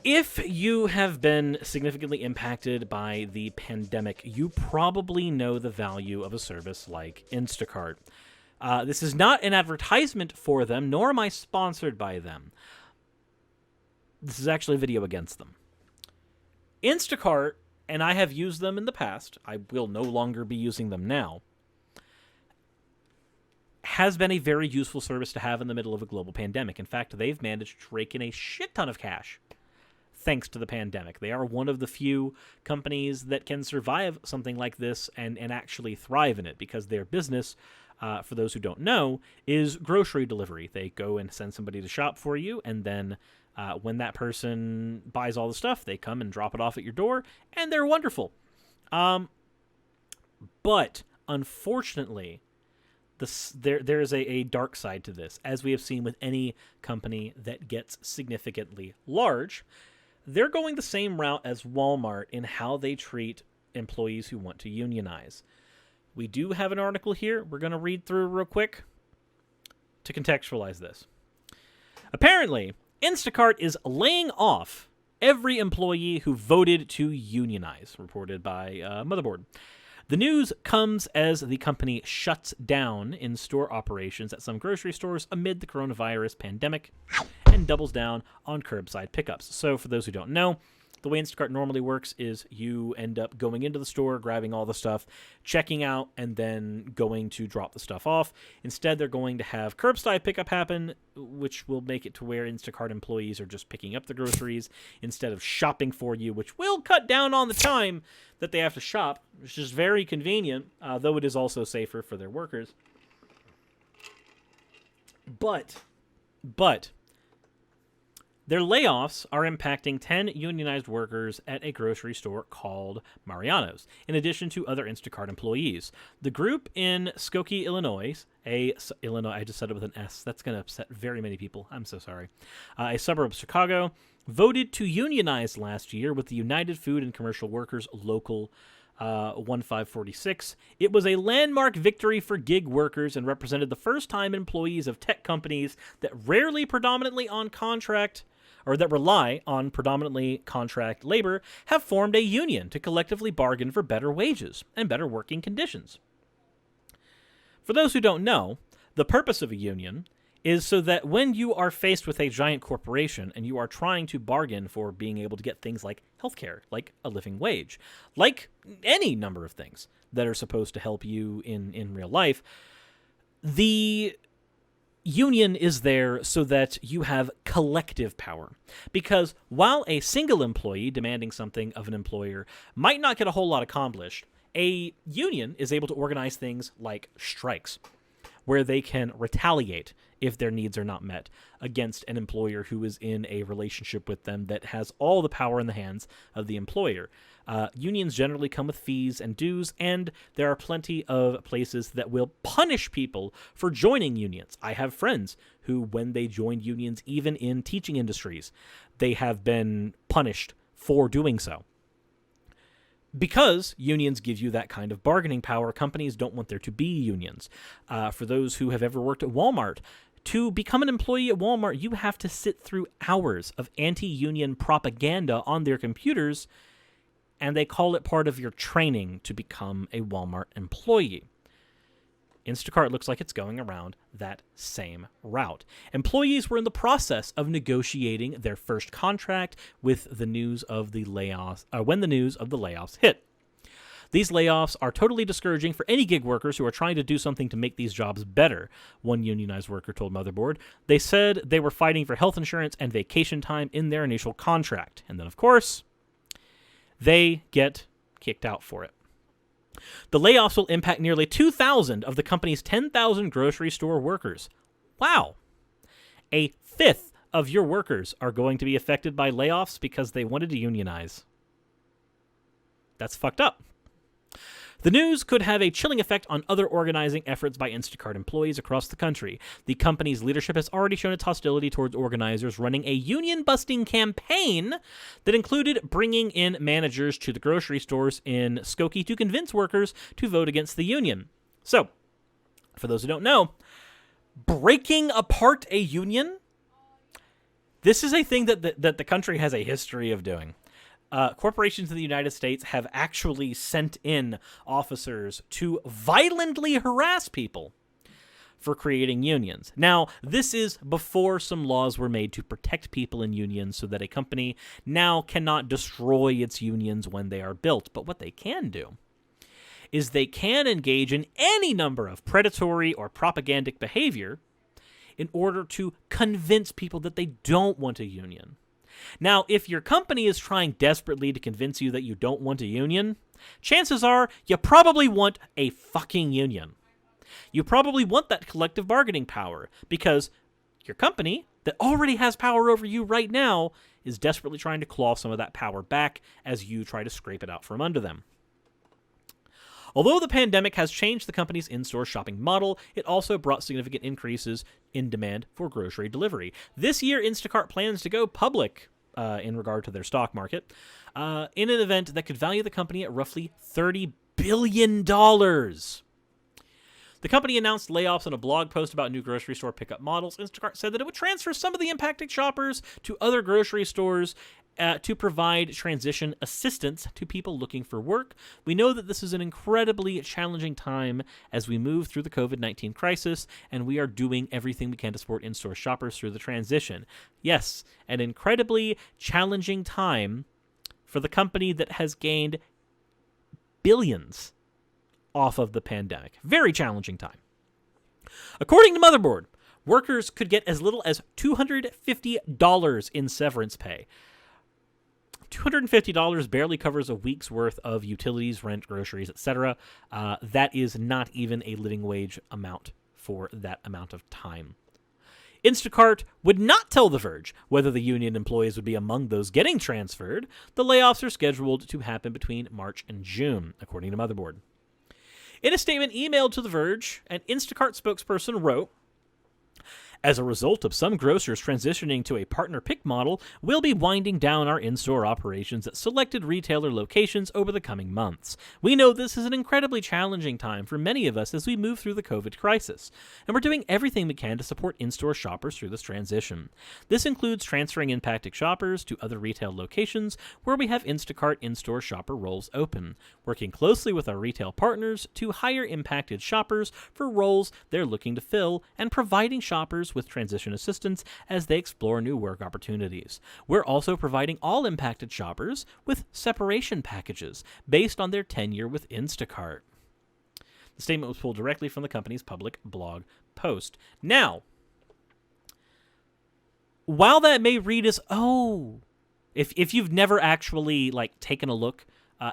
If you have been significantly impacted by the pandemic, you probably know the value of a service like Instacart. This is not an advertisement for them, nor am I sponsored by them. This is actually a video against them. Instacart, and I have used them in the past, I will no longer be using them now, has been a very useful service to have in the middle of a global pandemic. In fact, they've managed to rake in a shit ton of cash thanks to the pandemic. They are one of the few companies that can survive something like this and actually thrive in it, because their business, for those who don't know, is grocery delivery. They go and send somebody to shop for you, and then when that person buys all the stuff, they come and drop it off at your door, and they're wonderful. But unfortunately, there is a dark side to this. As we have seen with any company that gets significantly large, they're going the same route as Walmart in how they treat employees who want to unionize. We do have an article here we're going to read through real quick to contextualize this. Apparently, Instacart is laying off every employee who voted to unionize, reported by Motherboard. The news comes as the company shuts down in-store operations at some grocery stores amid the coronavirus pandemic and doubles down on curbside pickups. So for those who don't know, the way Instacart normally works is you end up going into the store, grabbing all the stuff, checking out, and then going to drop the stuff off. Instead, they're going to have curbside pickup happen, which will make it to where Instacart employees are just picking up the groceries instead of shopping for you, which will cut down on the time that they have to shop, which is very convenient, though it is also safer for their workers. But their layoffs are impacting 10 unionized workers at a grocery store called Mariano's, in addition to other Instacart employees. The group in Skokie, Illinois, I just said it with an S. That's going to upset very many people. I'm so sorry. A suburb of Chicago, voted to unionize last year with the United Food and Commercial Workers Local 1546. It was a landmark victory for gig workers and represented the first time employees of tech companies that rely on predominantly contract labor have formed a union to collectively bargain for better wages and better working conditions. For those who don't know, the purpose of a union is so that when you are faced with a giant corporation and you are trying to bargain for being able to get things like healthcare, like a living wage, like any number of things that are supposed to help you in real life, the union is there so that you have collective power. Because while a single employee demanding something of an employer might not get a whole lot accomplished, a union is able to organize things like strikes, where they can retaliate if their needs are not met against an employer who is in a relationship with them that has all the power in the hands of the employer. Unions generally come with fees and dues, and there are plenty of places that will punish people for joining unions. I have friends who, when they joined unions, even in teaching industries, they have been punished for doing so. Because unions give you that kind of bargaining power, companies don't want there to be unions. For those who have ever worked at Walmart, to become an employee at Walmart, you have to sit through hours of anti-union propaganda on their computers, and they call it part of your training to become a Walmart employee. Instacart looks like it's going around that same route. Employees were in the process of negotiating their first contract with the news of the layoffs, when the news of the layoffs hit. These layoffs are totally discouraging for any gig workers who are trying to do something to make these jobs better, one unionized worker told Motherboard. They said they were fighting for health insurance and vacation time in their initial contract. And then, of course, they get kicked out for it. The layoffs will impact nearly 2,000 of the company's 10,000 grocery store workers. Wow. A fifth of your workers are going to be affected by layoffs because they wanted to unionize. That's fucked up. The news could have a chilling effect on other organizing efforts by Instacart employees across the country. The company's leadership has already shown its hostility towards organizers, running a union-busting campaign that included bringing in managers to the grocery stores in Skokie to convince workers to vote against the union. So, for those who don't know, breaking apart a union, this is a thing that the country has a history of doing. Corporations in the United States have actually sent in officers to violently harass people for creating unions. Now, this is before some laws were made to protect people in unions so that a company now cannot destroy its unions when they are built. But what they can do is they can engage in any number of predatory or propagandic behavior in order to convince people that they don't want a union. Now, if your company is trying desperately to convince you that you don't want a union, chances are you probably want a fucking union. You probably want that collective bargaining power because your company that already has power over you right now is desperately trying to claw some of that power back as you try to scrape it out from under them. Although the pandemic has changed the company's in-store shopping model, it also brought significant increases in demand for grocery delivery. This year, Instacart plans to go public in regard to their stock market in an event that could value the company at roughly $30 billion. The company announced layoffs in a blog post about new grocery store pickup models. Instacart said that it would transfer some of the impacted shoppers to other grocery stores to provide transition assistance to people looking for work. We know that this is an incredibly challenging time as we move through the COVID-19 crisis, and we are doing everything we can to support in-store shoppers through the transition. Yes, an incredibly challenging time for the company that has gained billions off of the pandemic. Very challenging time. According to Motherboard, workers could get as little as $250 in severance pay. $250 barely covers a week's worth of utilities, rent, groceries, etc. That is not even a living wage amount for that amount of time. Instacart would not tell The Verge whether the union employees would be among those getting transferred. The layoffs are scheduled to happen between March and June, according to Motherboard. In a statement emailed to The Verge, an Instacart spokesperson wrote, "As a result of some grocers transitioning to a partner pick model, we'll be winding down our in-store operations at selected retailer locations over the coming months. We know this is an incredibly challenging time for many of us as we move through the COVID crisis, and we're doing everything we can to support in-store shoppers through this transition. This includes transferring impacted shoppers to other retail locations where we have Instacart in-store shopper roles open, working closely with our retail partners to hire impacted shoppers for roles they're looking to fill, and providing shoppers with transition assistance as they explore new work opportunities. We're also providing all impacted shoppers with separation packages based on their tenure with Instacart." The statement was pulled directly from the company's public blog post. Now, while that may read as, if you've never actually taken a look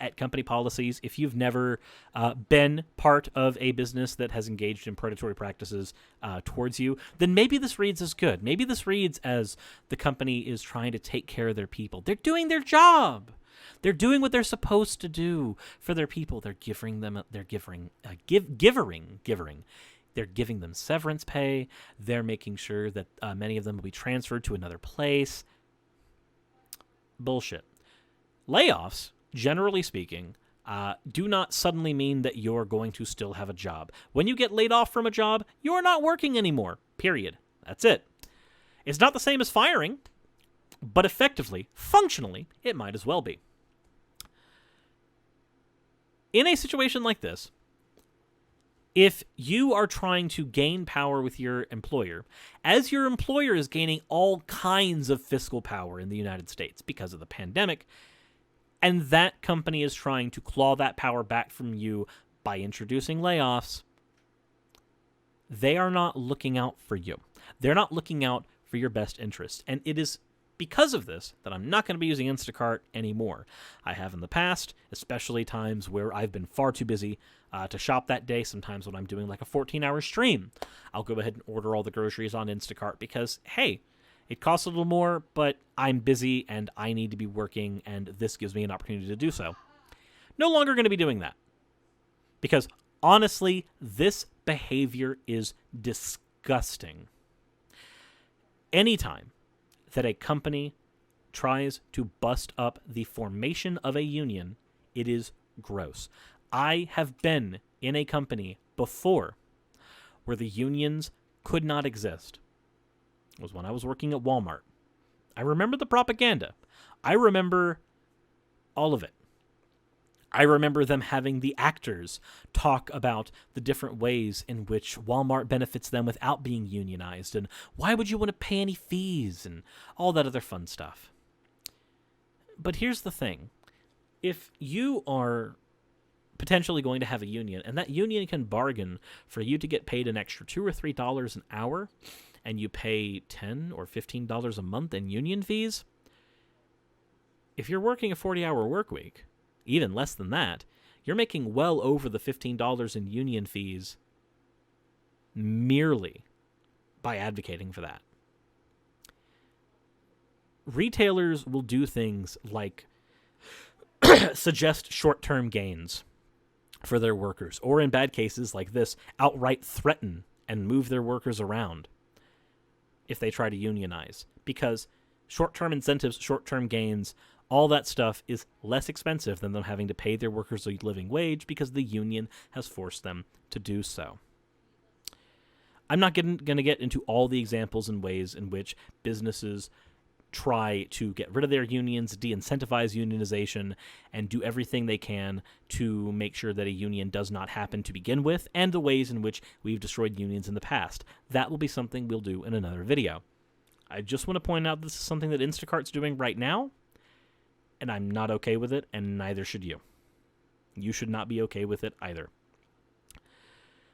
at company policies, if you've never been part of a business that has engaged in predatory practices towards you, then maybe this reads as good. Maybe this reads as the company is trying to take care of their people. They're doing their job. They're doing what they're supposed to do for their people. They're giving them severance pay. They're making sure that many of them will be transferred to another place. Bullshit. Layoffs, generally speaking, do not suddenly mean that you're going to still have a job. When you get laid off from a job, you're not working anymore. Period. That's it. It's not the same as firing, but effectively, functionally, it might as well be. In a situation like this, if you are trying to gain power with your employer, as your employer is gaining all kinds of fiscal power in the United States because of the pandemic, and that company is trying to claw that power back from you by introducing layoffs, they are not looking out for you. They're not looking out for your best interest. And it is because of this that I'm not going to be using Instacart anymore. I have in the past, especially times where I've been far too busy to shop that day. Sometimes when I'm doing a 14-hour stream, I'll go ahead and order all the groceries on Instacart because, hey, it costs a little more, but I'm busy and I need to be working, and this gives me an opportunity to do so. No longer going to be doing that. Because, honestly, this behavior is disgusting. Anytime that a company tries to bust up the formation of a union, it is gross. I have been in a company before where the unions could not exist was when I was working at Walmart. I remember the propaganda. I remember all of it. I remember them having the actors talk about the different ways in which Walmart benefits them without being unionized, and why would you want to pay any fees, and all that other fun stuff. But here's the thing. If you are potentially going to have a union, and that union can bargain for you to get paid an extra $2 or $3 an hour, and you pay $10 or $15 a month in union fees, if you're working a 40-hour work week, even less than that, you're making well over the $15 in union fees merely by advocating for that. Retailers will do things like suggest short-term gains for their workers, or in bad cases like this, outright threaten and move their workers around if they try to unionize. Because short-term incentives, short-term gains, all that stuff is less expensive than them having to pay their workers a living wage because the union has forced them to do so. I'm not going to get into all the examples and ways in which businesses try to get rid of their unions, de-incentivize unionization, and do everything they can to make sure that a union does not happen to begin with, and the ways in which we've destroyed unions in the past. That will be something we'll do in another video. I just want to point out this is something that Instacart's doing right now, and I'm not okay with it, and neither should you. You should not be okay with it either.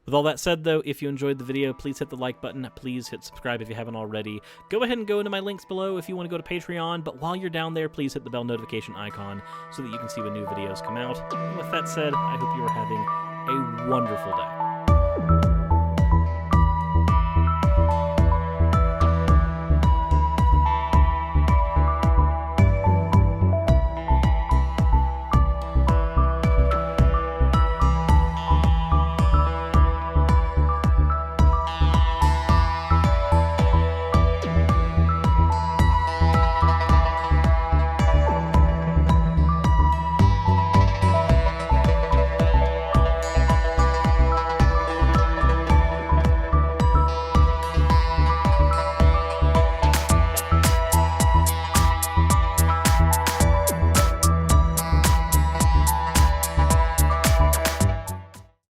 With all that said, though, if you enjoyed the video, please hit the like button. Please hit subscribe if you haven't already. Go ahead and go into my links below if you want to go to Patreon, but while you're down there, please hit the bell notification icon so that you can see when new videos come out. And with that said, I hope you are having a wonderful day.